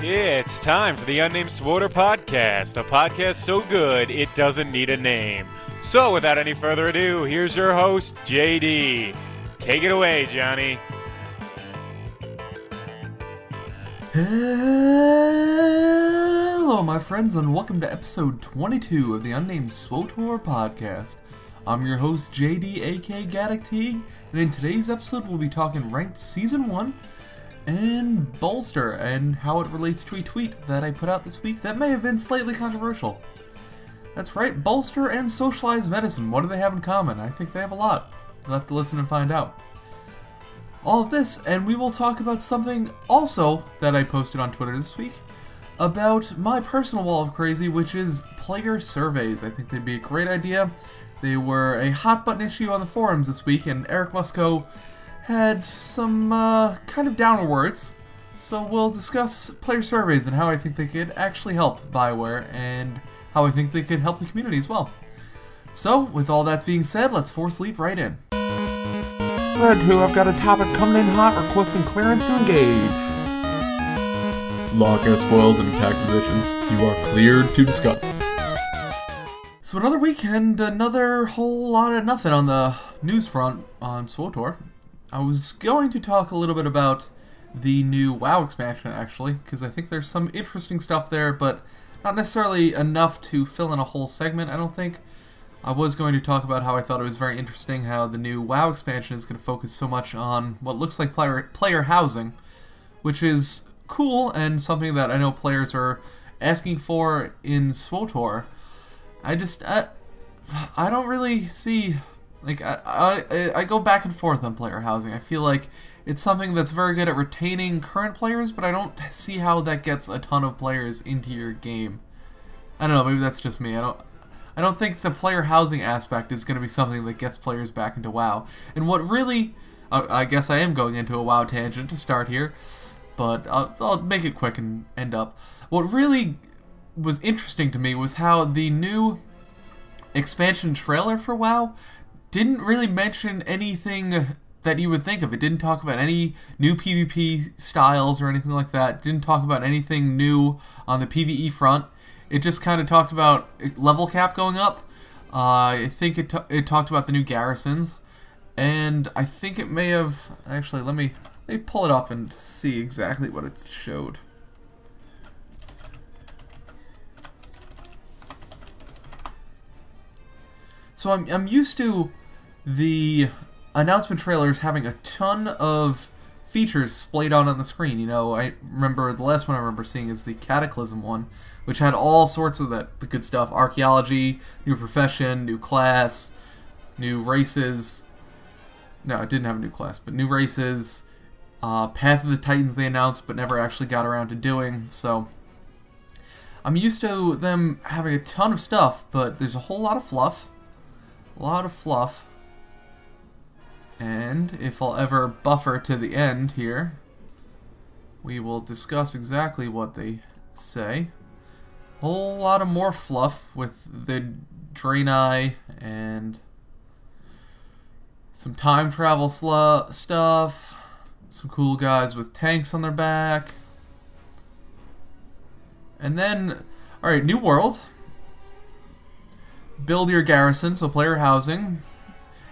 It's time for the Unnamed SWTOR Podcast, a podcast so good it doesn't need a name. So without any further ado, here's your host, JD. Take it away, Johnny. Hello, my friends, and welcome to episode 22 of the Unnamed SWTOR Podcast. I'm your host, JD, aka Gaddick Teague, and in today's episode we'll be talking Ranked Season 1 and Bolster, and how it relates to a tweet that I put out this week that may have been slightly controversial. That's right, Bolster and Socialized Medicine, what do they have in common? I think they have a lot. You'll have to listen and find out. All of this, and we will talk about something also that I posted on Twitter this week, about my personal wall of crazy, which is player surveys. I think they'd be a great idea. They were a hot button issue on the forums this week, and Eric Musco had some kind of downer words. So we'll discuss player surveys and how I think they could actually help BioWare, and how I think they could help the community as well. So, with all that being said, let's force leap right in. Red 2, I've got a topic coming in hot, requesting clearance to engage. Lock as foils and attack positions. You are cleared to discuss. So another week and another whole lot of nothing on the news front on SWTOR. I was going to talk a little bit about the new WoW expansion, actually, because I think there's some interesting stuff there, but not necessarily enough to fill in a whole segment, I don't think. I was going to talk about how I thought it was very interesting how the new WoW expansion is going to focus so much on what looks like player housing, which is cool and something that I know players are asking for in SWTOR. I don't really see, like, I go back and forth on player housing. I feel like it's something that's very good at retaining current players, but I don't see how that gets a ton of players into your game. I don't know, maybe that's just me. I don't think the player housing aspect is going to be something that gets players back into WoW. And what really, I guess I am going into a WoW tangent to start here, but I'll make it quick and end up. What really was interesting to me was how the new expansion trailer for WoW didn't really mention anything that you would think of. It didn't talk about any new PvP styles or anything like that. It didn't talk about anything new on the PvE front. It just kind of talked about level cap going up. I think it talked about the new garrisons, and I think it may have actually. Let me pull it up and see exactly what it showed. So I'm used to the announcement trailers having a ton of features splayed out on the screen. You know, I remember the last one I remember seeing is the Cataclysm one, which had all sorts of the good stuff: archaeology, new profession, new class, new races. No, it didn't have a new class, but new races. Path of the Titans they announced, but never actually got around to doing. So I'm used to them having a ton of stuff, but there's a whole lot of fluff. And if I'll ever buffer to the end here, we will discuss exactly what they say. Whole lot of more fluff with the Draenei and some time travel stuff. Some cool guys with tanks on their back. And then, alright, new world. Build your garrison, so player housing.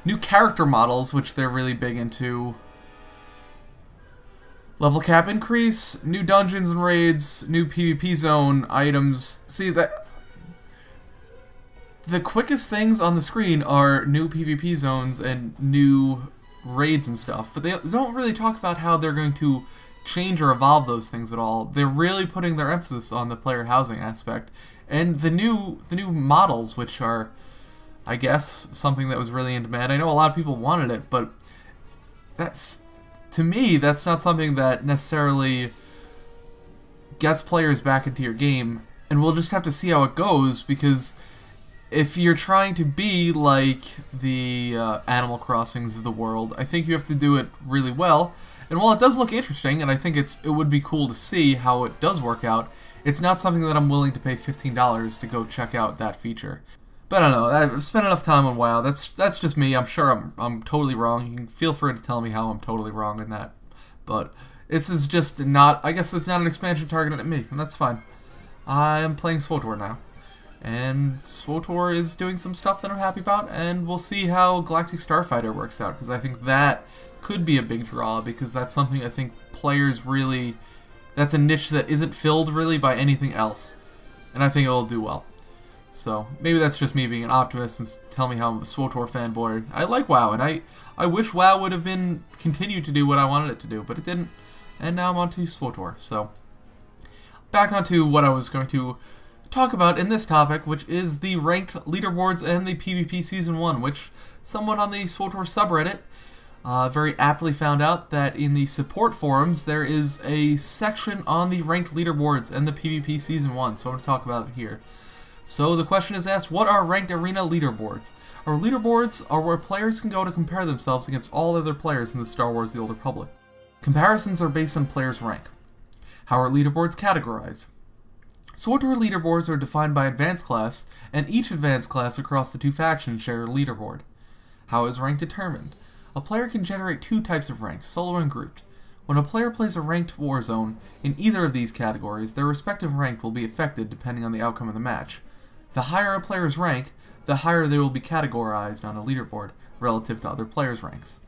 New character models, which they're really big into. Level cap increase, new dungeons and raids, new PvP zone items. See, that the quickest things on the screen are new PvP zones and new raids and stuff, but they don't really talk about how they're going to change or evolve those things at all. They're really putting their emphasis on the player housing aspect. And the new models, which are, I guess, something that was really in demand. I know a lot of people wanted it, but to me, that's not something that necessarily gets players back into your game. And we'll just have to see how it goes, because if you're trying to be like the Animal Crossings of the world, I think you have to do it really well. And while it does look interesting, and I think it would be cool to see how it does work out, it's not something that I'm willing to pay $15 to go check out that feature. But I don't know, I've spent enough time on WoW. That's just me. I'm sure I'm totally wrong. You can feel free to tell me how I'm totally wrong in that. But This is just not, I guess it's not an expansion targeted at me, and that's fine. I am playing SWTOR now. And SWTOR is doing some stuff that I'm happy about, and we'll see how Galactic Starfighter works out, because I think that could be a big draw, because that's something I think players really, that's a niche that isn't filled really by anything else, and I think it'll do well. So, maybe that's just me being an optimist and tell me how I'm a SWTOR fanboy. I like WoW, and I wish WoW would have continued to do what I wanted it to do, but it didn't, and now I'm on to SWTOR, so. Back onto what I was going to talk about in this topic, which is the ranked leaderboards and the PvP Season 1, which someone on the SWTOR subreddit very aptly found out that in the support forums there is a section on the ranked leaderboards and the PvP Season 1, so I'm going to talk about it here. So the question is asked, what are ranked arena leaderboards? Our leaderboards are where players can go to compare themselves against all other players in the Star Wars The Old Republic. Comparisons are based on players' rank. How are leaderboards categorized? SWTOR leaderboards are defined by advanced class, and each advanced class across the two factions share a leaderboard. How is rank determined? A player can generate two types of ranks, solo and grouped. When a player plays a ranked warzone in either of these categories, their respective rank will be affected depending on the outcome of the match. The higher a player's rank, the higher they will be categorized on a leaderboard, relative to other players' ranks.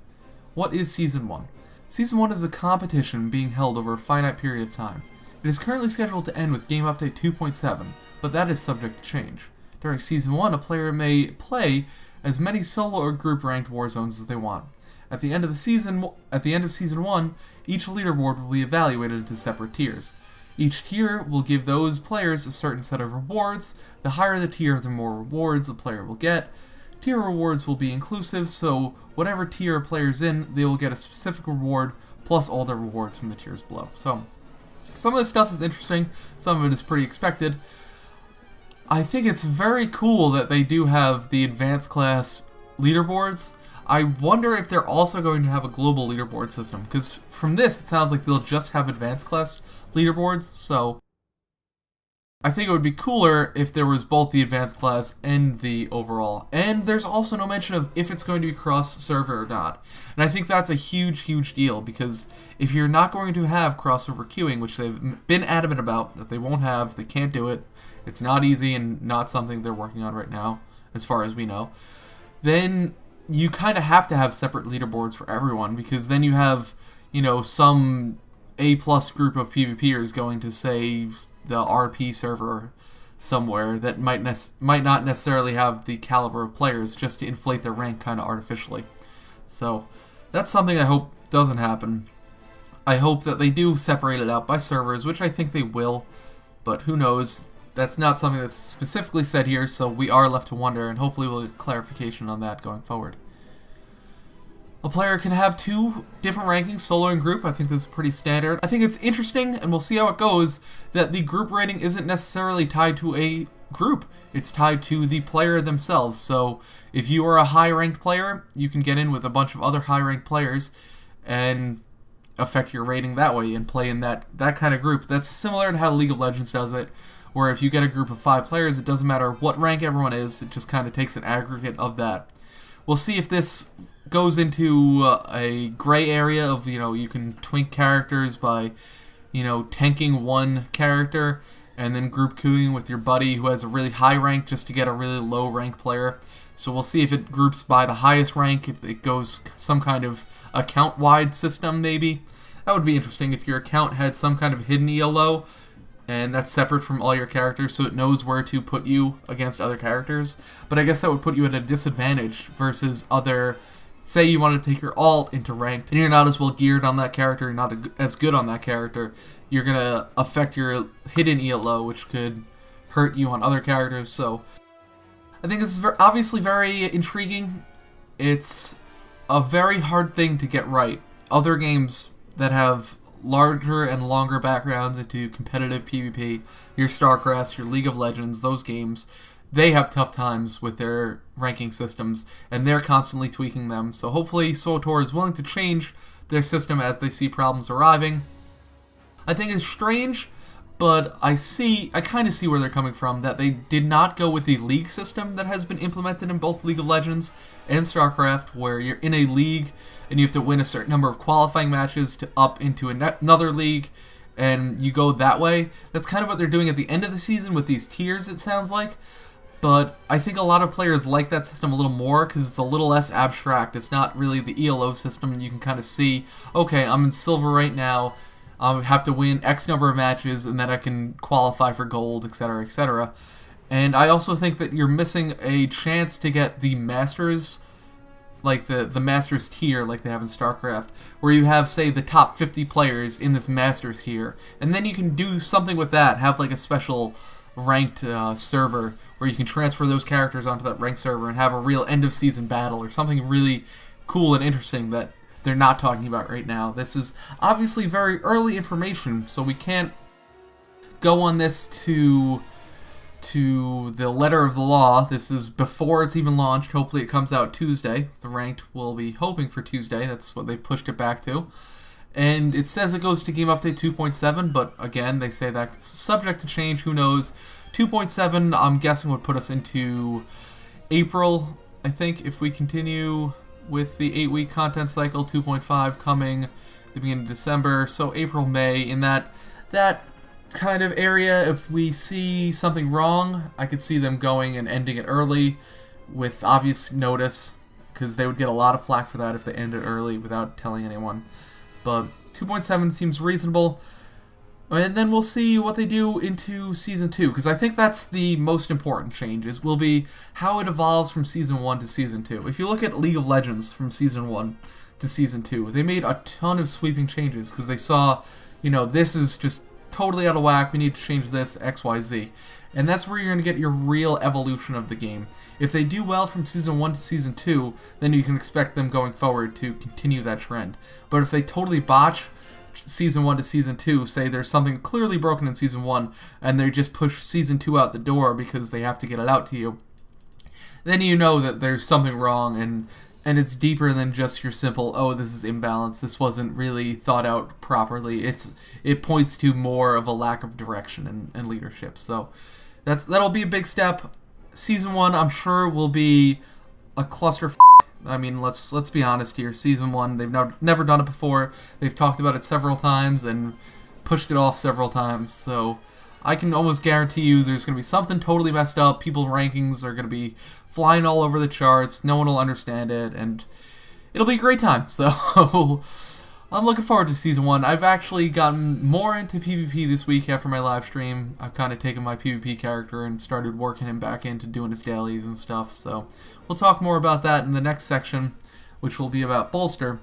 What is Season 1? Season 1 is a competition being held over a finite period of time. It is currently scheduled to end with Game Update 2.7, but that is subject to change. During Season 1, a player may play as many solo or group ranked warzones as they want. At the end of Season 1, each leaderboard will be evaluated into separate tiers. Each tier will give those players a certain set of rewards. The higher the tier, the more rewards the player will get. Tier rewards will be inclusive, so whatever tier a player's in, they will get a specific reward, plus all the rewards from the tiers below. So, some of this stuff is interesting, some of it is pretty expected. I think it's very cool that they do have the advanced class leaderboards. I wonder if they're also going to have a global leaderboard system, because from this it sounds like they'll just have advanced class leaderboards, so I think it would be cooler if there was both the advanced class and the overall. And there's also no mention of if it's going to be cross-server or not. And I think that's a huge, huge deal, because if you're not going to have crossover queuing, which they've been adamant about, that they won't have, they can't do it, it's not easy and not something they're working on right now, as far as we know, then you kind of have to have separate leaderboards for everyone, because then you have, you know, some A-plus group of PvPers going to, say, the RP server somewhere that might not necessarily have the caliber of players, just to inflate their rank kind of artificially. So that's something I hope doesn't happen. I hope that they do separate it out by servers, which I think they will, but who knows. That's not something that's specifically said here, so we are left to wonder, and hopefully we'll get clarification on that going forward. A player can have two different rankings, solo and group. I think this is pretty standard. I think it's interesting, and we'll see how it goes, that the group rating isn't necessarily tied to a group. It's tied to the player themselves. So if you are a high-ranked player, you can get in with a bunch of other high-ranked players and affect your rating that way and play in that kind of group. That's similar to how League of Legends does it, where if you get a group of 5 players, it doesn't matter what rank everyone is, it just kind of takes an aggregate of that. We'll see if this goes into a gray area of, you know, you can twink characters by, you know, tanking one character and then group queuing with your buddy who has a really high rank just to get a really low rank player. So we'll see if it groups by the highest rank, if it goes some kind of account-wide system maybe. That would be interesting if your account had some kind of hidden ELO, and that's separate from all your characters, so it knows where to put you against other characters. But I guess that would put you at a disadvantage versus other... Say you want to take your alt into ranked, and you're not as well geared on that character, you're not as good on that character, you're going to affect your hidden ELO, which could hurt you on other characters. So I think this is obviously very intriguing. It's a very hard thing to get right. Other games that have larger and longer backgrounds into competitive PvP, your StarCraft, your League of Legends, those games, they have tough times with their ranking systems, and they're constantly tweaking them. So hopefully SWTOR is willing to change their system as they see problems arriving. I think it's strange, But I kind of see where they're coming from, that they did not go with the league system that has been implemented in both League of Legends and StarCraft, where you're in a league and you have to win a certain number of qualifying matches to up into another league, and you go that way. That's kind of what they're doing at the end of the season with these tiers, it sounds like. But I think a lot of players like that system a little more because it's a little less abstract. It's not really the ELO system. You can kind of see, okay, I'm in silver right now. I have to win X number of matches, and then I can qualify for gold, etc., etc. And I also think that you're missing a chance to get the Masters, like the Masters tier, like they have in StarCraft, where you have, say, the top 50 players in this Masters tier, and then you can do something with that, have like a special ranked server where you can transfer those characters onto that ranked server and have a real end-of-season battle or something really cool and interesting that they're not talking about right now. This is obviously very early information, so we can't go on this to the letter of the law. This is before it's even launched. Hopefully it comes out Tuesday. The ranked will be hoping for Tuesday. That's what they've pushed it back to. And it says it goes to Game Update 2.7, but again, they say that's subject to change. Who knows? 2.7, I'm guessing, would put us into April, I think, if we continue with the 8-week content cycle. 2.5 coming the beginning of December, so April, May, in that kind of area. If we see something wrong, I could see them going and ending it early with obvious notice, because they would get a lot of flack for that if they ended early without telling anyone. But 2.7 seems reasonable. And then we'll see what they do into Season 2, because I think that's the most important changes, will be how it evolves from Season 1 to Season 2. If you look at League of Legends from Season 1 to Season 2, they made a ton of sweeping changes, because they saw, this is just totally out of whack, we need to change this, X, Y, Z. And that's where you're going to get your real evolution of the game. If they do well from Season 1 to Season 2, then you can expect them going forward to continue that trend. But if they totally botch Season 1 to Season 2, say there's something clearly broken in Season 1, and they just push Season 2 out the door because they have to get it out to you, then you know that there's something wrong, and it's deeper than just your simple, oh, this is imbalanced, this wasn't really thought out properly. It points to more of a lack of direction and leadership. So that'll be a big step. Season 1, I'm sure, will be a cluster. I mean, let's be honest here. Season 1, they've never done it before. They've talked about it several times and pushed it off several times. So I can almost guarantee you there's going to be something totally messed up. People's rankings are going to be flying all over the charts. No one will understand it, and it'll be a great time. So I'm looking forward to Season 1. I've actually gotten more into PvP this week after my live stream. I've kind of taken my PvP character and started working him back into doing his dailies and stuff. So we'll talk more about that in the next section, which will be about Bolster.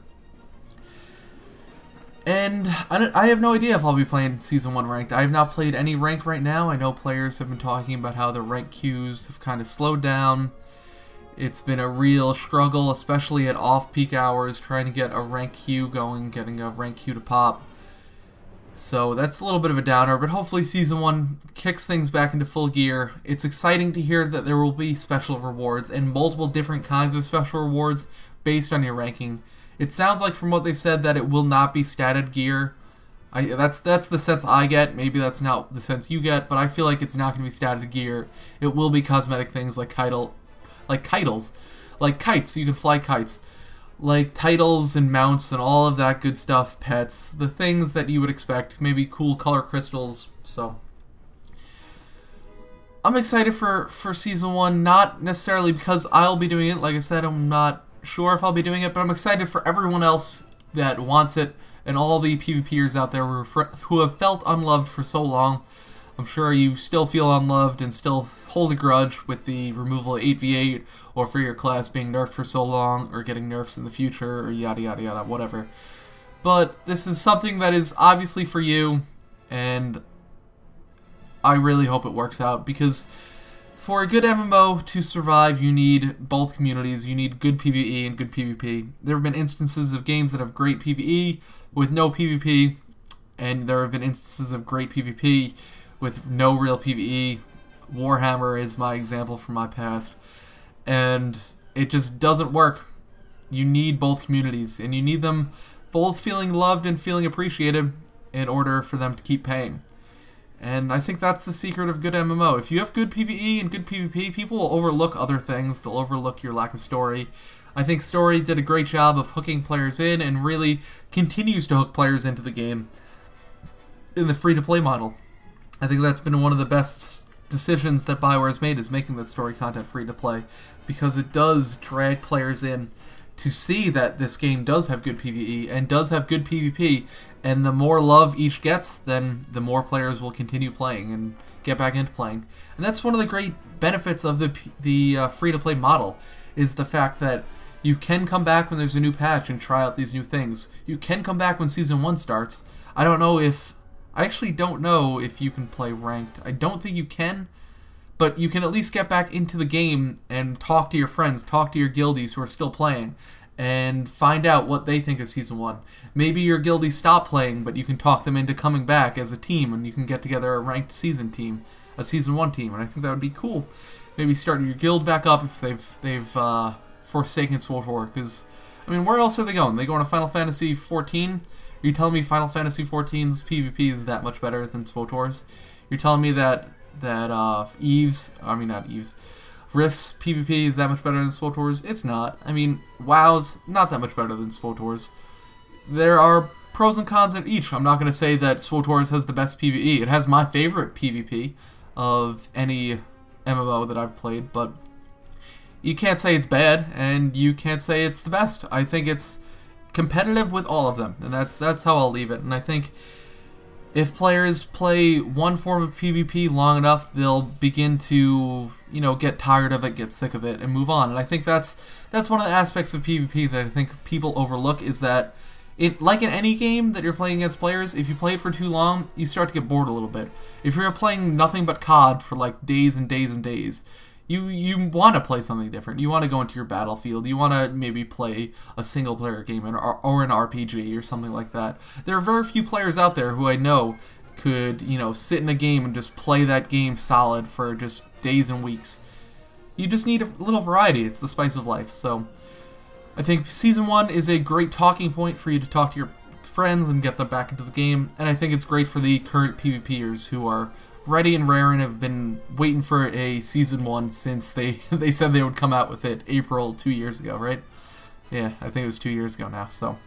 And I have no idea if I'll be playing Season 1 ranked. I have not played any ranked right now. I know players have been talking about how the rank queues have kind of slowed down. It's been a real struggle, especially at off-peak hours, trying to get a rank queue going, getting a rank queue to pop. So that's a little bit of a downer, but hopefully Season 1 kicks things back into full gear. It's exciting to hear that there will be special rewards, and multiple different kinds of special rewards based on your ranking. It sounds like from what they've said that it will not be statted gear. That's the sense I get. Maybe that's not the sense you get, but I feel like it's not going to be statted gear. It will be cosmetic things like kites. You can fly kites. Like titles and mounts and all of that good stuff, pets, the things that you would expect, maybe cool color crystals. So I'm excited for Season 1, not necessarily because I'll be doing it. Like I said, I'm not sure if I'll be doing it, but I'm excited for everyone else that wants it and all the PvPers out there who have felt unloved for so long. I'm sure you still feel unloved and still hold a grudge with the removal of 8v8 or for your class being nerfed for so long or getting nerfs in the future or yada yada yada, whatever. But this is something that is obviously for you, and I really hope it works out, because for a good MMO to survive, you need both communities. You need good PvE and good PvP. There have been instances of games that have great PvE with no PvP, and there have been instances of great PvP with no real PvE. Warhammer is my example from my past, and it just doesn't work. You need both communities, and you need them both feeling loved and feeling appreciated in order for them to keep paying. And I think that's the secret of good MMO. If you have good PvE and good PvP, people will overlook other things. They'll overlook your lack of story. I think story did a great job of hooking players in and really continues to hook players into the game in the free-to-play model. I think that's been one of the best decisions that BioWare's made, is making that story content free-to-play, because it does drag players in to see that this game does have good PvE and does have good PvP, and the more love each gets, then the more players will continue playing and get back into playing. And that's one of the great benefits of the free-to-play model, is the fact that you can come back when there's a new patch and try out these new things. You can come back when Season 1 starts. I actually don't know if you can play ranked. I don't think you can, but you can at least get back into the game and talk to your friends, talk to your guildies who are still playing, and find out what they think of Season 1. Maybe your guildies stop playing, but you can talk them into coming back as a team, and you can get together a ranked season team, a Season 1 team, and I think that would be cool. Maybe start your guild back up if they've forsaken SWTOR, because, I mean, where else are they going? They going to Final Fantasy 14? Are you telling me Final Fantasy 14's PvP is that much better than SWTOR's? You're telling me that Rift's PvP is that much better than SWTOR's? It's not. I mean, WoW's not that much better than SWTOR's. There are pros and cons in each. I'm not going to say that SWTOR's has the best PvE. It has my favorite PvP of any MMO that I've played, but you can't say it's bad, and you can't say it's the best. I think it's competitive with all of them, and that's how I'll leave it. And I think if players play one form of PvP long enough, they'll begin to, get tired of it, get sick of it, and move on. And I think that's one of the aspects of PvP that I think people overlook, is that like in any game that you're playing against players, if you play it for too long, you start to get bored a little bit. If you're playing nothing but COD for like days and days and days, you want to play something different. You want to go into your battlefield. You want to maybe play a single-player game or an RPG or something like that. There are very few players out there who I know could, sit in a game and just play that game solid for just days and weeks. You just need a little variety. It's the spice of life. So I think Season 1 is a great talking point for you to talk to your friends and get them back into the game. And I think it's great for the current PvPers who are ready and raring, have been waiting for a Season 1 since they said they would come out with it April 2 years ago, right? Yeah, I think it was 2 years ago now, so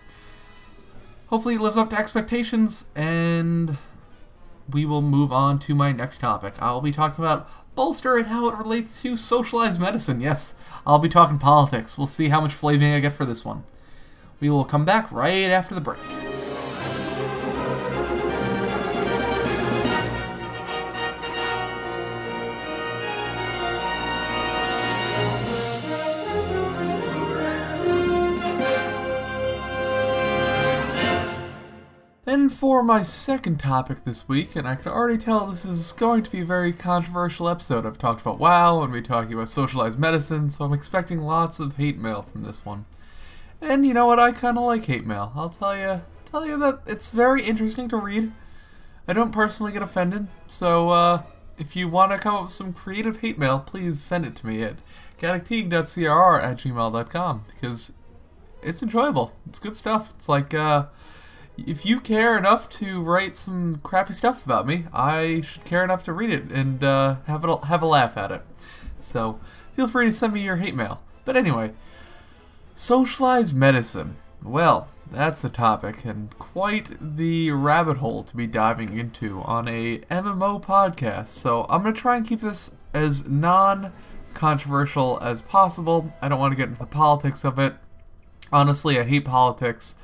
hopefully it lives up to expectations, and we will move on to my next topic. I'll be talking about Bolster and how it relates to Socialized Medicine. Yes, I'll be talking politics. We'll see how much flaving I get for this one. We will come back right after the break. And for my second topic this week, and I can already tell this is going to be a very controversial episode. I've talked about WoW, and we're talking about Socialized Medicine, so I'm expecting lots of hate mail from this one. And you know what? I kind of like hate mail. I'll tell you that it's very interesting to read. I don't personally get offended, so if you want to come up with some creative hate mail, please send it to me at gadicteague.crr@gmail.com, because it's enjoyable. It's good stuff. It's like, if you care enough to write some crappy stuff about me, I should care enough to read it and have a laugh at it. So feel free to send me your hate mail. But anyway, Socialized Medicine. Well, that's a topic and quite the rabbit hole to be diving into on a MMO podcast. So I'm going to try and keep this as non-controversial as possible. I don't want to get into the politics of it. Honestly, I hate politics.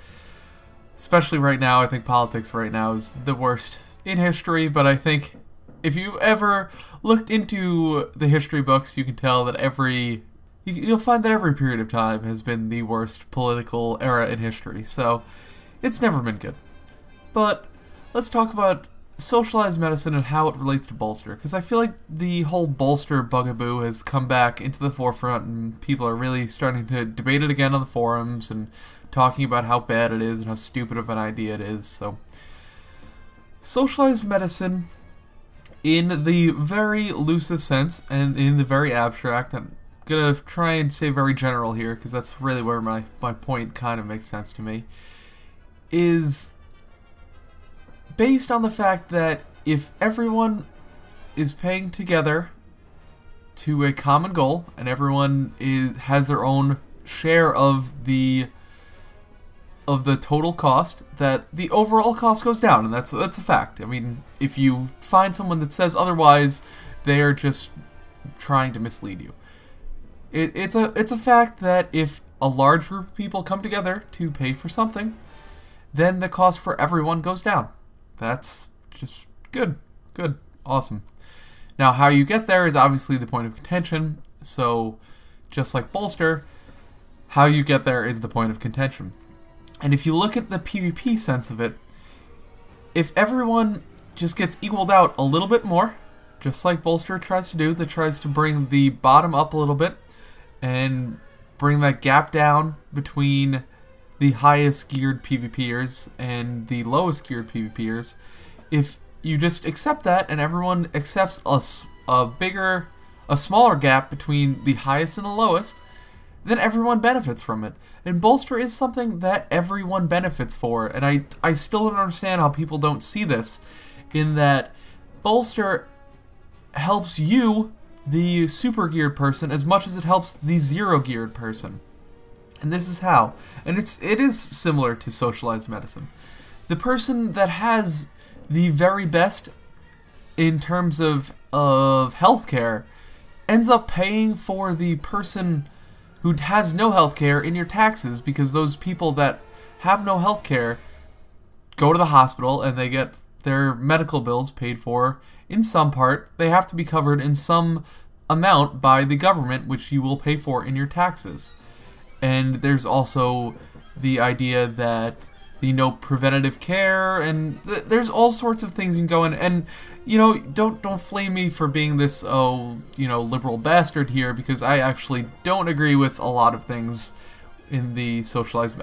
Especially right now. I think politics right now is the worst in history, but I think if you ever looked into the history books, you can tell that you'll find that every period of time has been the worst political era in history, so it's never been good. But let's talk about Socialized Medicine and how it relates to Bolster, because I feel like the whole Bolster bugaboo has come back into the forefront, and people are really starting to debate it again on the forums and talking about how bad it is and how stupid of an idea it is. So, Socialized Medicine, in the very loosest sense and in the very abstract, I'm gonna try and stay very general here because that's really where my point kind of makes sense to me, is based on the fact that if everyone is paying together to a common goal, and everyone has their own share of the total cost, that the overall cost goes down, and that's a fact. I mean, if you find someone that says otherwise, they are just trying to mislead you. It's a fact that if a large group of people come together to pay for something, then the cost for everyone goes down. That's just good, awesome. Now, how you get there is obviously the point of contention. So, just like Bolster, how you get there is the point of contention. And if you look at the PvP sense of it, if everyone just gets equaled out a little bit more, just like Bolster tries to do, that tries to bring the bottom up a little bit and bring that gap down between the highest geared PvPers and the lowest geared PvPers, if you just accept that and everyone accepts a smaller gap between the highest and the lowest, then everyone benefits from it. And Bolster is something that everyone benefits for, and I still don't understand how people don't see this, in that Bolster helps you, the super geared person, as much as it helps the zero geared person. And this is how. And it is similar to Socialized Medicine. The person that has the very best in terms of healthcare ends up paying for the person who has no healthcare in your taxes, because those people that have no healthcare go to the hospital and they get their medical bills paid for in some part. They have to be covered in some amount by the government, which you will pay for in your taxes. And there's also the idea that preventative care, and there's all sorts of things you can go in, and don't flame me for being this liberal bastard here, because I actually don't agree with a lot of things in the socialized.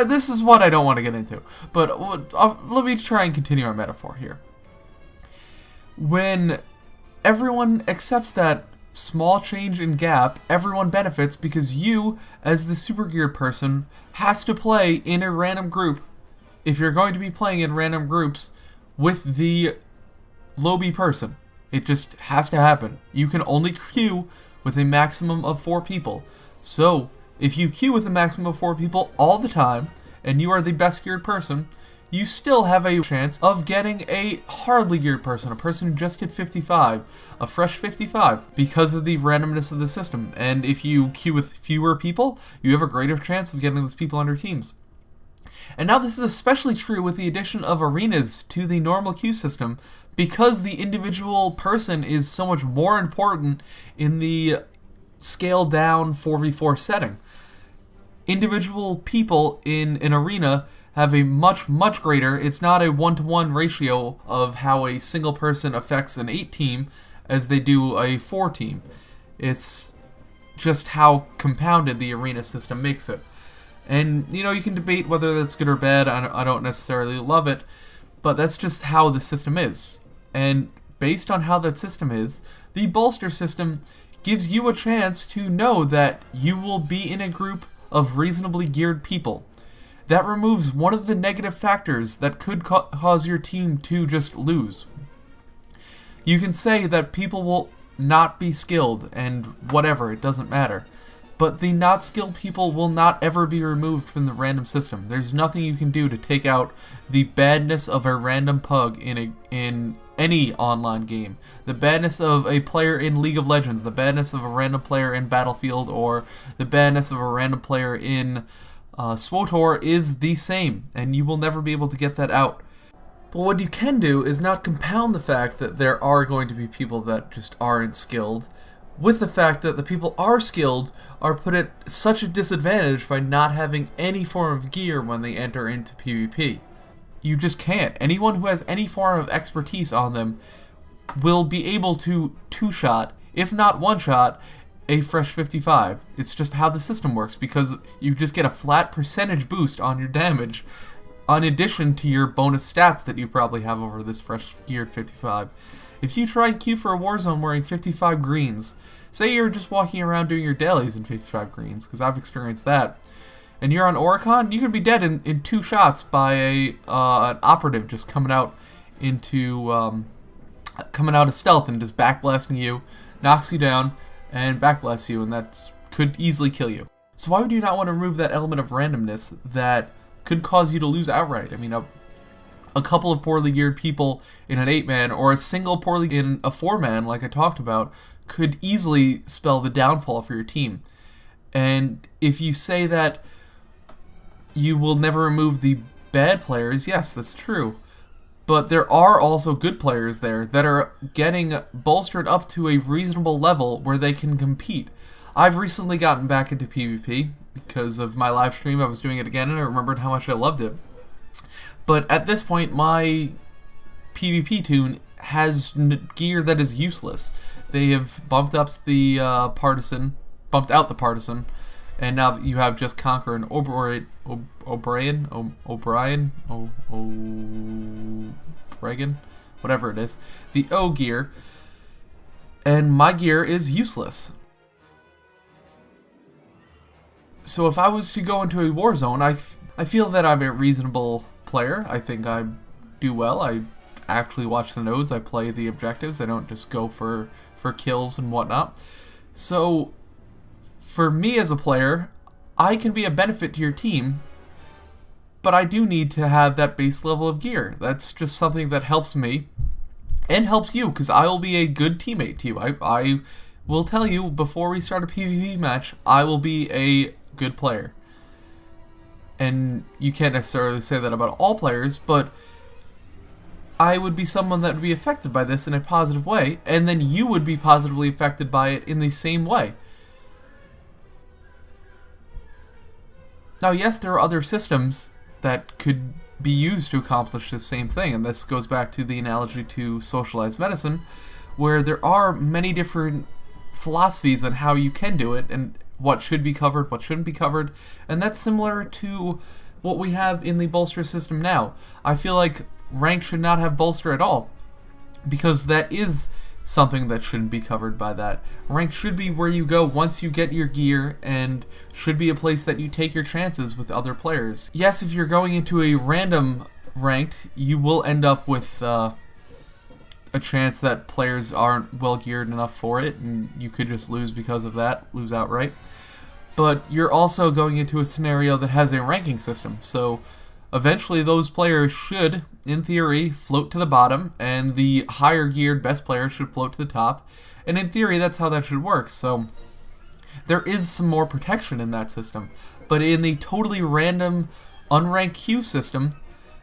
This is what I don't want to get into, but let me try and continue our metaphor here. When everyone accepts that small change in gap, everyone benefits, because you, as the super geared person, has to play in a random group. If you're going to be playing in random groups with the low B person, it just has to happen. You can only queue with a maximum of 4 people. So, if you queue with a maximum of 4 people all the time, and you are the best geared person, you still have a chance of getting a hardly geared person, a person who just hit 55, a fresh 55, because of the randomness of the system. And if you queue with fewer people, you have a greater chance of getting those people on your teams. And now this is especially true with the addition of arenas to the normal queue system, because the individual person is so much more important in the scaled down 4v4 setting. Individual people in an arena have a much greater, it's not a 1-to-1 ratio of how a single person affects an 8 team as they do a 4 team. It's just how compounded the arena system makes it. And, you can debate whether that's good or bad. I don't necessarily love it, but that's just how the system is. And based on how that system is, the Bolster system gives you a chance to know that you will be in a group of reasonably geared people. That removes one of the negative factors that could cause your team to just lose. You can say that people will not be skilled and whatever, it doesn't matter. But the not skilled people will not ever be removed from the random system. There's nothing you can do to take out the badness of a random pug in any online game. The badness of a player in League of Legends, the badness of a random player in Battlefield, or the badness of a random player in SWTOR is the same, and you will never be able to get that out. But what you can do is not compound the fact that there are going to be people that just aren't skilled with the fact that the people are skilled are put at such a disadvantage by not having any form of gear when they enter into PvP. You just can't. Anyone who has any form of expertise on them will be able to two-shot, if not one-shot, a fresh 55. It's just how the system works, because you just get a flat percentage boost on your damage, in addition to your bonus stats that you probably have over this fresh geared 55. If you try and queue for a Warzone wearing 55 greens, say you're just walking around doing your dailies in 55 greens, because I've experienced that, and you're on Oricon, you could be dead in 2 shots by an operative just coming out into coming out of stealth and just backblasting you, knocks you down, and backblasts you, and that could easily kill you. So why would you not want to remove that element of randomness that could cause you to lose outright? I mean, a couple of poorly geared people in an 8-man, or a single poorly in a 4-man, like I talked about, could easily spell the downfall for your team. And if you say that you will never remove the bad players, yes, that's true. But there are also good players there that are getting bolstered up to a reasonable level where they can compete. I've recently gotten back into PvP because of my live stream. I was doing it again and I remembered how much I loved it. But at this point, my PvP toon has gear that is useless. They have bumped up the partisan, bumped out the partisan, and now you have just Conqueror and O'Brien, whatever it is, the O gear, and my gear is useless. So if I was to go into a war zone, I feel that I'm a reasonable player. I think I do well. I actually watch the nodes. I play the objectives. I don't just go for kills and whatnot. So for me as a player, I can be a benefit to your team, but I do need to have that base level of gear. That's just something that helps me and helps you, because I will be a good teammate to you. I will tell you before we start a PvP match, I will be a good player. And you can't necessarily say that about all players, but I would be someone that would be affected by this in a positive way, and then you would be positively affected by it in the same way. Now, yes, there are other systems that could be used to accomplish the same thing, and this goes back to the analogy to Socialized Medicine, where there are many different philosophies on how you can do it, and what should be covered, what shouldn't be covered, and that's similar to what we have in the Bolster system now. I feel like rank should not have Bolster at all, because that is something that shouldn't be covered by that. Rank should be where you go once you get your gear, and should be a place that you take your chances with other players. Yes, if you're going into a random ranked, you will end up with a chance that players aren't well geared enough for it, and you could just lose because of that, lose outright. But you're also going into a scenario that has a ranking system, so eventually those players should, in theory, float to the bottom, and the higher geared best players should float to the top, and in theory that's how that should work. So there is some more protection in that system, but in the totally random unranked queue system,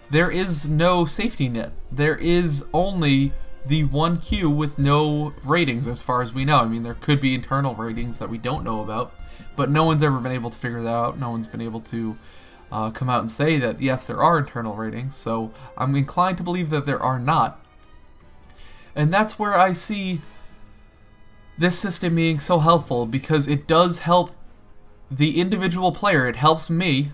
there is no safety net. There is only the one queue with no ratings as far as we know. I mean, there could be internal ratings that we don't know about, but no one's ever been able to figure that out. No one's been able to come out and say that, yes, there are internal ratings, so I'm inclined to believe that there are not. And that's where I see this system being so helpful, because it does help the individual player. It helps me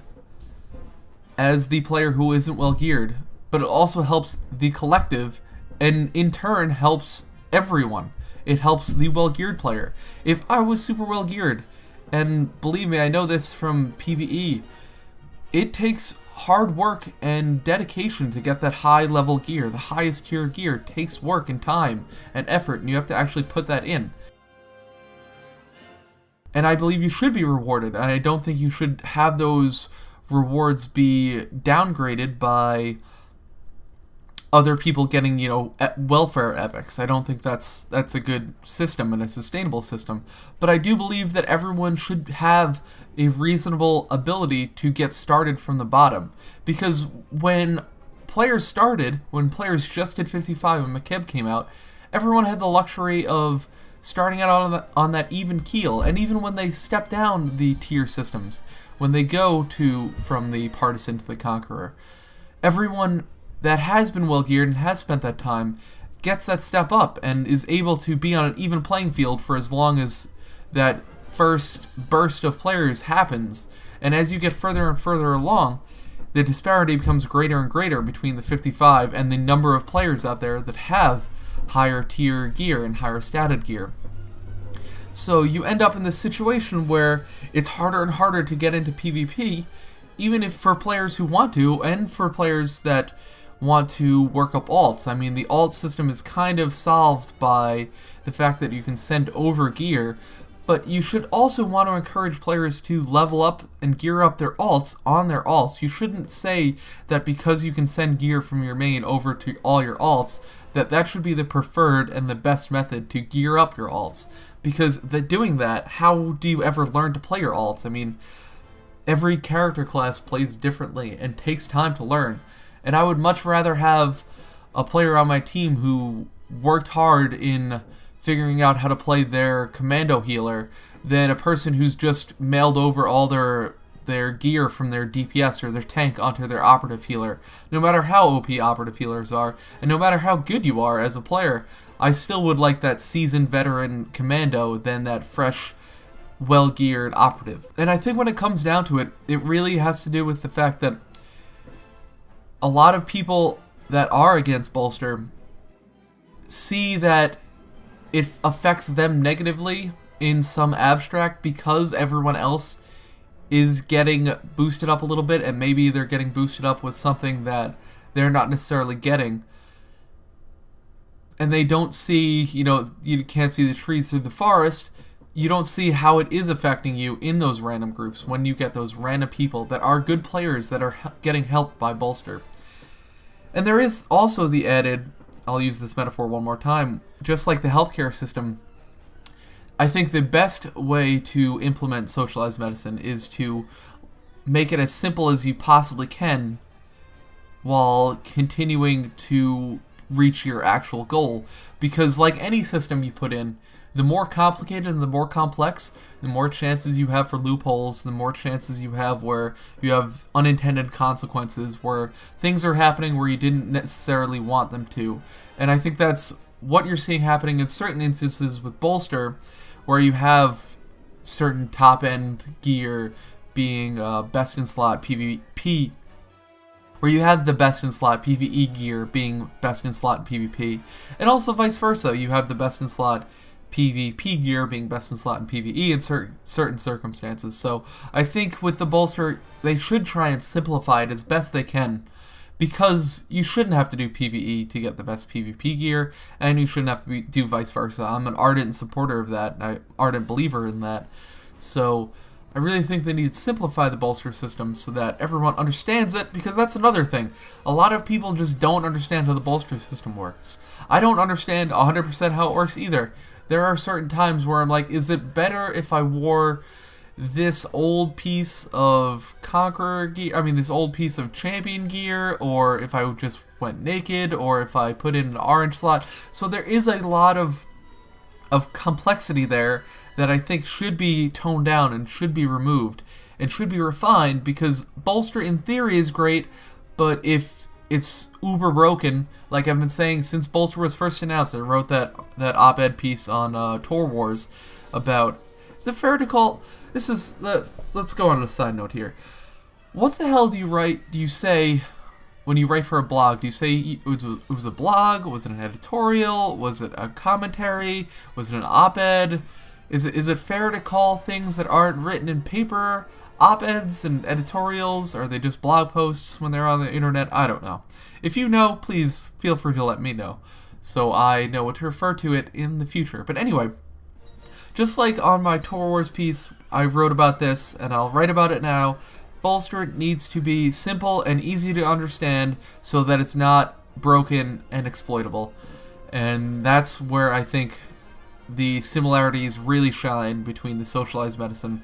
as the player who isn't well geared, but it also helps the collective, and in turn helps everyone. It helps the well geared player. If I was super well geared, and believe me, I know this from PvE, it takes hard work and dedication to get that high level gear. The highest tier gear takes work and time and effort, and you have to actually put that in. And I believe you should be rewarded, and I don't think you should have those rewards be downgraded by other people getting, welfare epics. I don't think that's a good system and a sustainable system. But I do believe that everyone should have a reasonable ability to get started from the bottom. Because when players just hit 55 and McKib came out, everyone had the luxury of starting out on that even keel. And even when they step down the tier systems, when they go from the partisan to the conqueror, everyone that has been well geared and has spent that time gets that step up and is able to be on an even playing field for as long as that first burst of players happens. And as you get further and further along, the disparity becomes greater and greater between the 55 and the number of players out there that have higher tier gear and higher statted gear. So you end up in this situation where it's harder and harder to get into PvP, even if for players who want to, and for players that want to work up alts. I mean, the alt system is kind of solved by the fact that you can send over gear, but you should also want to encourage players to level up and gear up their alts on their alts. You shouldn't say that because you can send gear from your main over to all your alts, that should be the preferred and the best method to gear up your alts. Because doing that, how do you ever learn to play your alts? I mean, every character class plays differently and takes time to learn. And I would much rather have a player on my team who worked hard in figuring out how to play their commando healer than a person who's just mailed over all their gear from their DPS or their tank onto their operative healer. No matter how OP operative healers are, and no matter how good you are as a player, I still would like that seasoned veteran commando than that fresh, well-geared operative. And I think when it comes down to it, it really has to do with the fact that a lot of people that are against Bolster see that it affects them negatively in some abstract because everyone else is getting boosted up a little bit, and maybe they're getting boosted up with something that they're not necessarily getting. And they don't see, you can't see the trees through the forest. You don't see how it is affecting you in those random groups when you get those random people that are good players that are getting helped by Bolster. And there is also the added, I'll use this metaphor one more time, just like the healthcare system, I think the best way to implement socialized medicine is to make it as simple as you possibly can while continuing to reach your actual goal. Because like any system you put in, the more complicated and the more complex, the more chances you have for loopholes, the more chances you have where you have unintended consequences, where things are happening where you didn't necessarily want them to. And I think that's what you're seeing happening in certain instances with Bolster, where you have certain top-end gear being best-in-slot PvP, where you have the best-in-slot PvE gear being best-in-slot in PvP, and also vice versa. You have the best-in-slot PvP gear being best-in-slot in PvE in certain circumstances. So I think with the Bolster, they should try and simplify it as best they can, because you shouldn't have to do PvE to get the best PvP gear, and you shouldn't have to do vice versa. I'm an ardent supporter of that, and an ardent believer in that. So I really think they need to simplify the Bolster system so that everyone understands it, because that's another thing. A lot of people just don't understand how the Bolster system works. I don't understand 100% how it works either. There are certain times where I'm like, is it better if I wore this old piece of Conqueror gear, this old piece of Champion gear, or if I just went naked, or if I put in an orange slot? So there is a lot of complexity there that I think should be toned down and should be removed and should be refined, because Bolster in theory is great, but if it's uber broken, like I've been saying since Bolster was first announced, I wrote that op-ed piece on Tor Wars about, is it fair to call, let's go on a side note here. What the hell do you say when you write for a blog? Do you say it was a blog? Was it an editorial? Was it a commentary? Was it an op-ed? Is it fair to call things that aren't written in paper op-eds and editorials? Are they just blog posts when they're on the internet? I don't know. If you know, please feel free to let me know, so I know what to refer to it in the future. But anyway, just like on my Tor Wars piece, I wrote about this, and I'll write about it now. Bolster needs to be simple and easy to understand so that it's not broken and exploitable. And that's where I think the similarities really shine between the Socialized Medicine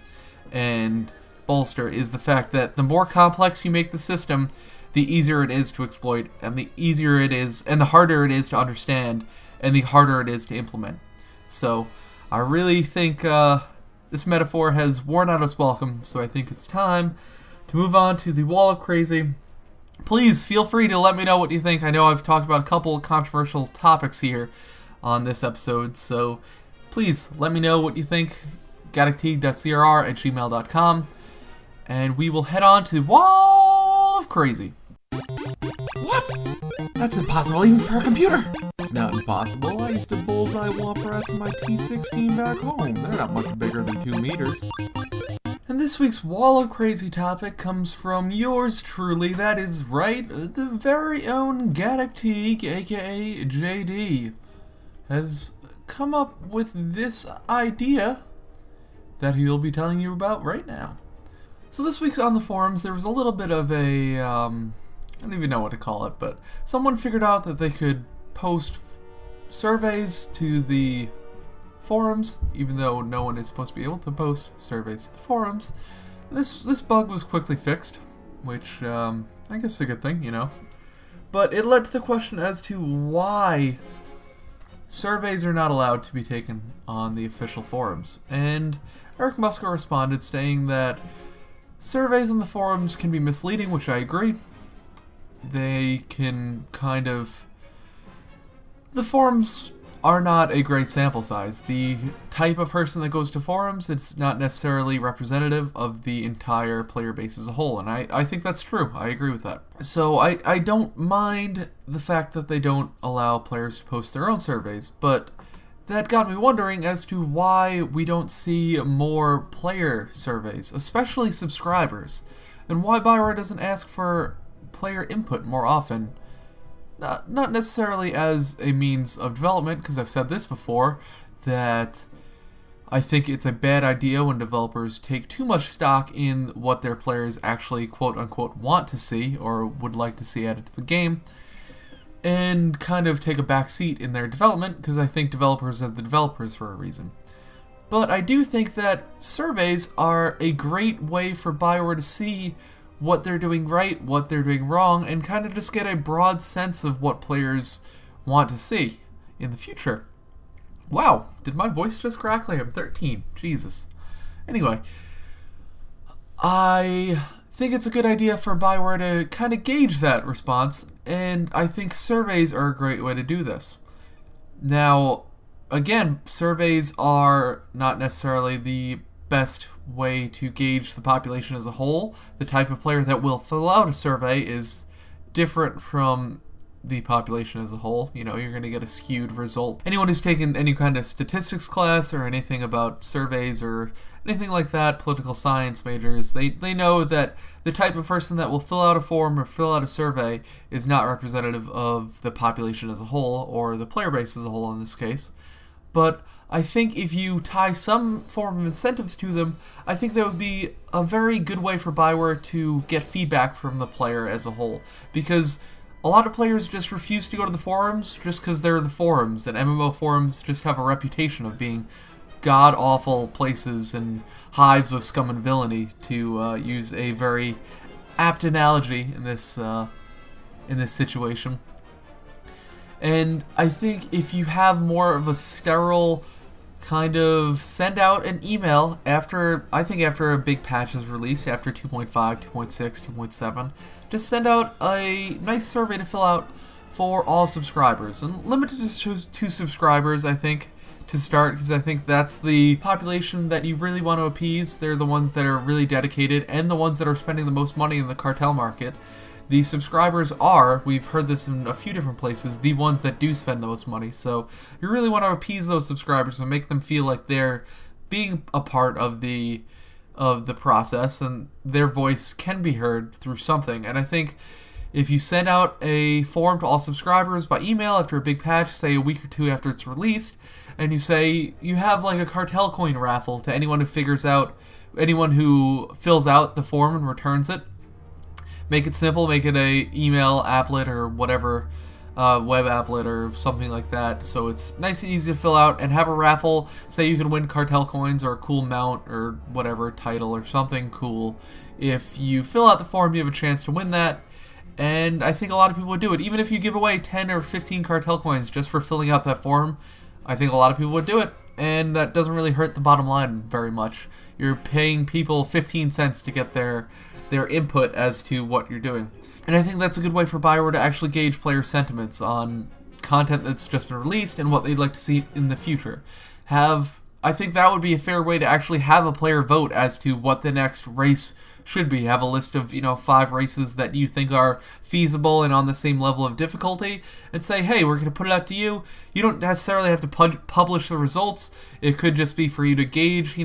and Bolster, is the fact that the more complex you make the system, the easier it is to exploit, and the easier it is, and the harder it is to understand, and the harder it is to implement. So I really think this metaphor has worn out its welcome, so I think it's time to move on to the Wall of Crazy. Please feel free to let me know what you think. I know I've talked about a couple of controversial topics here on this episode, so please let me know what you think. gadicteague.crr@gmail.com, and we will head on to the Wall of Crazy. What? That's impossible even for a computer. It's not impossible. I used to bullseye womp rats in my T-16 back home. They're not much bigger than 2 meters. And And this week's Wall of Crazy topic comes from yours truly, that is right, the very own Gaddock Teague, aka JD, has come up with this idea that he'll be telling you about right now. So this week on the forums, there was a little bit of a, I don't even know what to call it, but someone figured out that they could post surveys to the forums, even though no one is supposed to be able to post surveys to the forums. This bug was quickly fixed, which I guess is a good thing, you know. But it led to the question as to why surveys are not allowed to be taken on the official forums. And Eric Musker responded saying that surveys on the forums can be misleading, which I agree. They can the forums are not a great sample size. The type of person that goes to forums, it's not necessarily representative of the entire player base as a whole, and I think that's true. I agree with that. So I don't mind the fact that they don't allow players to post their own surveys, but that got me wondering as to why we don't see more player surveys, especially subscribers, and why Bioware doesn't ask for player input more often. Not necessarily as a means of development, because I've said this before, that I think it's a bad idea when developers take too much stock in what their players actually quote-unquote want to see, or would like to see added to the game, and kind of take a back seat in their development, because I think developers are the developers for a reason. But I do think that surveys are a great way for Bioware to see what they're doing right, what they're doing wrong, and kind of just get a broad sense of what players want to see in the future. Wow, did my voice just crack? Like I'm 13. Jesus. Anyway, I think it's a good idea for Bioware to kind of gauge that response, and I think surveys are a great way to do this. Now, again, surveys are not necessarily the best way to gauge the population as a whole. The type of player that will fill out a survey is different from the population as a whole. You know, you're going to get a skewed result. Anyone who's taken any kind of statistics class or anything about surveys or anything like that, political science majors, they know that the type of person that will fill out a form or fill out a survey is not representative of the population as a whole, or the player base as a whole in this case. But I think if you tie some form of incentives to them, I think that would be a very good way for Bioware to get feedback from the player as a whole. Because a lot of players just refuse to go to the forums just because they're the forums, and MMO forums just have a reputation of being god-awful places and hives of scum and villainy, to use a very apt analogy in this situation. And I think if you have more of a sterile kind of send out an email after a big patch is released, after 2.5, 2.6, 2.7, just send out a nice survey to fill out for all subscribers. And limit it to 2 subscribers, I think, to start, because I think that's the population that you really want to appease. They're the ones that are really dedicated and the ones that are spending the most money in the cartel market. The subscribers are, we've heard this in a few different places, the ones that do spend the most money. So you really want to appease those subscribers and make them feel like they're being a part of the process, and their voice can be heard through something. And I think if you send out a form to all subscribers by email after a big patch, say a week or 2 after it's released, and you say you have like a cartel coin raffle to anyone who fills out the form and returns it. Make it simple, make it a email applet or whatever, web applet or something like that, so it's nice and easy to fill out, and have a raffle. Say you can win cartel coins or a cool mount or whatever, title or something cool. If you fill out the form, you have a chance to win that, and I think a lot of people would do it. Even if you give away 10 or 15 cartel coins just for filling out that form, I think a lot of people would do it, and that doesn't really hurt the bottom line very much. You're paying people 15 cents to get their input as to what you're doing. And I think that's a good way for Bioware to actually gauge player sentiments on content that's just been released and what they'd like to see in the future. I think that would be a fair way to actually have a player vote as to what the next race should be. Have a list of, 5 races that you think are feasible and on the same level of difficulty, and say, hey, we're going to put it out to you. You don't necessarily have to publish the results. It could just be for you to gauge,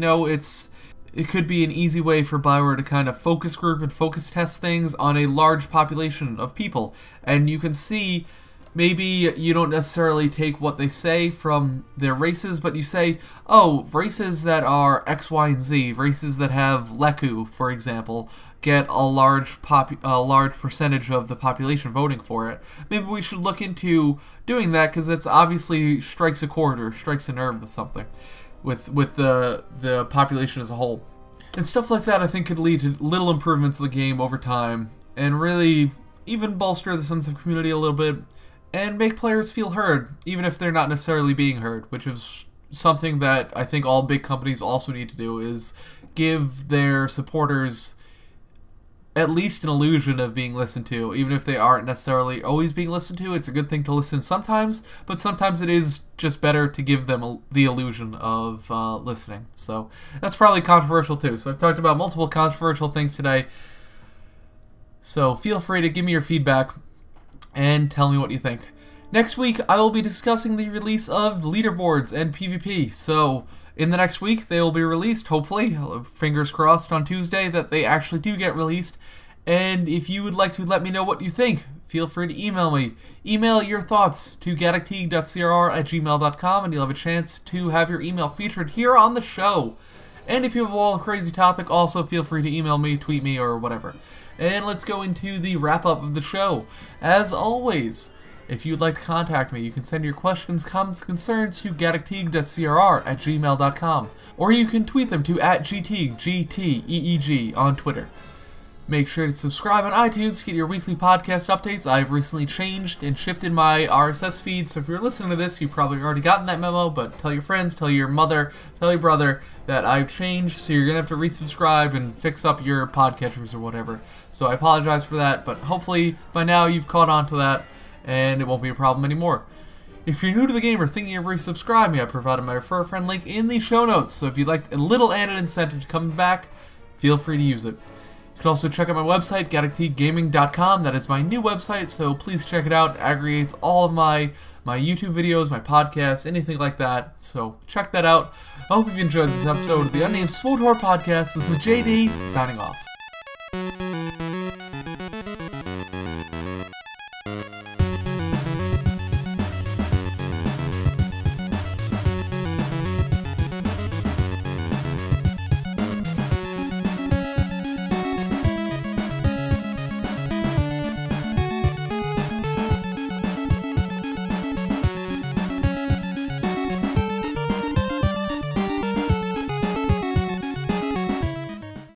it could be an easy way for Bioware to kind of focus group and focus test things on a large population of people. And you can see, maybe you don't necessarily take what they say from their races, but you say, oh, races that are X, Y, and Z, races that have Leku, for example, get a large percentage of the population voting for it. Maybe we should look into doing that, because it's obviously strikes a chord or strikes a nerve with something, with the population as a whole. And stuff like that, I think, could lead to little improvements in the game over time, and really even bolster the sense of community a little bit, and make players feel heard, even if they're not necessarily being heard, which is something that I think all big companies also need to do, is give their supporters at least an illusion of being listened to, even if they aren't necessarily always being listened to. It's a good thing to listen sometimes, but sometimes it is just better to give them the illusion of listening. So that's probably controversial too. So I've talked about multiple controversial things today, so feel free to give me your feedback and tell me what you think. Next week, I will be discussing the release of Leaderboards and PvP. So, in the next week, they will be released, hopefully. Fingers crossed on Tuesday that they actually do get released. And if you would like to let me know what you think, feel free to email me. Email your thoughts to gaddockteague.crr@gmail.com, and you'll have a chance to have your email featured here on the show. And if you have a crazy topic, also feel free to email me, tweet me, or whatever. And let's go into the wrap-up of the show. As always, if you'd like to contact me, you can send your questions, comments, concerns to gaddockteague.crr@gmail.com, or you can tweet them to @gteeg, GTEEG, on Twitter. Make sure to subscribe on iTunes to get your weekly podcast updates. I've recently changed and shifted my RSS feed, so if you're listening to this, you've probably already gotten that memo, but tell your friends, tell your mother, tell your brother that I've changed, so you're going to have to resubscribe and fix up your podcatchers or whatever. So I apologize for that, but hopefully by now you've caught on to that, and it won't be a problem anymore. If you're new to the game or thinking of resubscribing, I provided my refer a friend link in the show notes, so if you'd like a little added incentive to come back, feel free to use it. You can also check out my website, gaddockteaguegaming.com. That is my new website, so please check it out. It aggregates all of my YouTube videos, my podcast, anything like that. So check that out. I hope you've enjoyed this episode of the Unnamed SWTOR Podcast. This is JD, signing off.